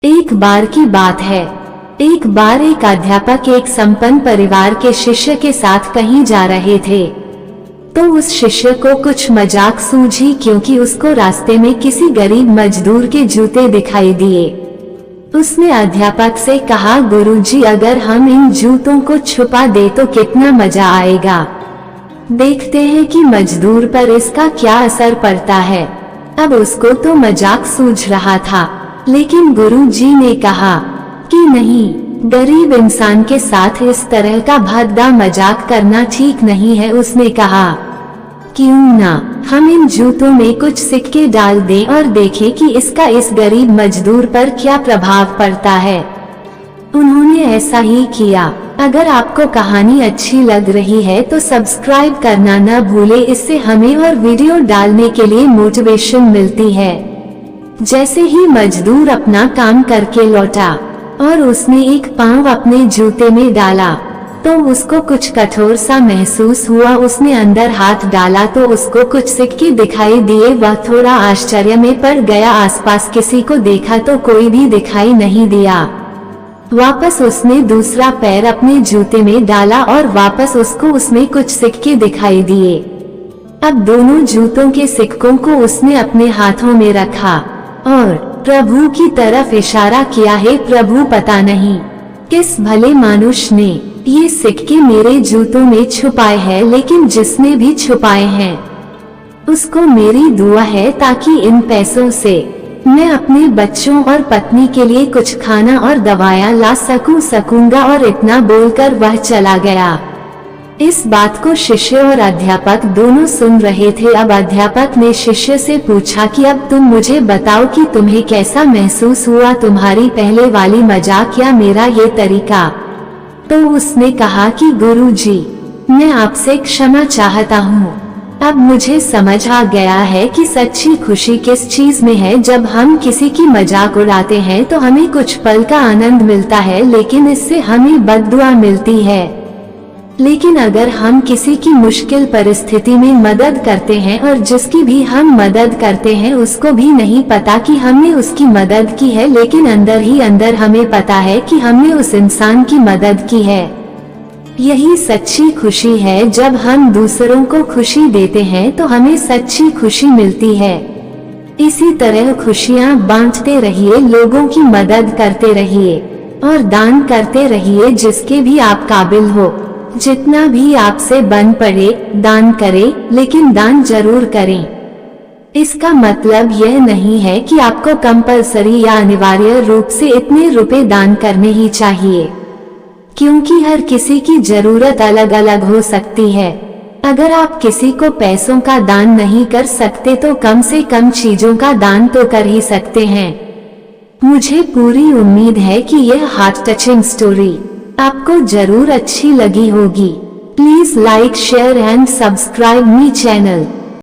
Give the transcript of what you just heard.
एक बार की बात है। एक बार एक अध्यापक एक संपन्न परिवार के शिष्य के साथ कहीं जा रहे थे। तो उस शिष्य को कुछ मजाक सूझी, क्योंकि उसको रास्ते में किसी गरीब मजदूर के जूते दिखाई दिए। उसने अध्यापक से कहा, गुरुजी, अगर हम इन जूतों को छुपा दे तो कितना मजा आएगा। देखते हैं कि मजदूर पर इसका क्या असर पड़ता है। अब उसको तो मजाक सूझ रहा था, लेकिन गुरुजी ने कहा कि नहीं, गरीब इंसान के साथ इस तरह का भद्दा मजाक करना ठीक नहीं है। उसने कहा, क्यों ना हम इन जूतों में कुछ सिक्के डाल दें और देखें कि इसका इस गरीब मजदूर पर क्या प्रभाव पड़ता है। उन्होंने ऐसा ही किया। अगर आपको कहानी अच्छी लग रही है तो सब्सक्राइब करना न भूले, इससे हमें और वीडियो डालने के लिए मोटिवेशन मिलती है। जैसे ही मजदूर अपना काम करके लौटा और उसने एक पांव अपने जूते में डाला तो उसको कुछ कठोर सा महसूस हुआ। उसने अंदर हाथ डाला तो उसको कुछ सिक्के दिखाई दिए। वह थोड़ा आश्चर्य में पड़ गया। आसपास किसी को देखा तो कोई भी दिखाई नहीं दिया। वापस उसने दूसरा पैर अपने जूते में डाला और वापस उसको उसमें कुछ सिक्के दिखाई दिए। अब दोनों जूतों के सिक्कों को उसने अपने हाथों में रखा और प्रभु की तरफ इशारा किया, हे प्रभु, पता नहीं किस भले मानुष ने ये सिक्के मेरे जूतों में छुपाए हैं, लेकिन जिसने भी छुपाए हैं उसको मेरी दुआ है ताकि इन पैसों से मैं अपने बच्चों और पत्नी के लिए कुछ खाना और दवाइयाँ ला सकूंगा। और इतना बोलकर वह चला गया। इस बात को शिष्य और अध्यापक दोनों सुन रहे थे। अब अध्यापक ने शिष्य से पूछा कि अब तुम मुझे बताओ कि तुम्हें कैसा महसूस हुआ, तुम्हारी पहले वाली मजाक या मेरा ये तरीका। तो उसने कहा कि गुरुजी, मैं आपसे क्षमा चाहता हूँ। अब मुझे समझ आ गया है कि सच्ची खुशी किस चीज में है। जब हम किसी की मजाक उड़ाते हैं तो हमें कुछ पल का आनंद मिलता है, लेकिन इससे हमें बद्दुआ मिलती है। लेकिन अगर हम किसी की मुश्किल परिस्थिति में मदद करते हैं और जिसकी भी हम मदद करते हैं उसको भी नहीं पता कि हमने उसकी मदद की है, लेकिन अंदर ही अंदर हमें पता है कि हमने उस इंसान की मदद की है। यही सच्ची खुशी है। जब हम दूसरों को खुशी देते हैं तो हमें सच्ची खुशी मिलती है। इसी तरह खुशियाँ बांटते रहिए, लोगों की मदद करते रहिए और दान करते रहिए जिसके भी आप काबिल हो। जितना भी आपसे बन पड़े दान करें, लेकिन दान जरूर करें। इसका मतलब यह नहीं है कि आपको कंपलसरी या अनिवार्य रूप से इतने रुपए दान करने ही चाहिए, क्योंकि हर किसी की जरूरत अलग अलग हो सकती है। अगर आप किसी को पैसों का दान नहीं कर सकते तो कम से कम चीजों का दान तो कर ही सकते हैं। मुझे पूरी उम्मीद है कि यह हार्ट टचिंग स्टोरी आपको जरूर अच्छी लगी होगी। Please like, share and subscribe me channel.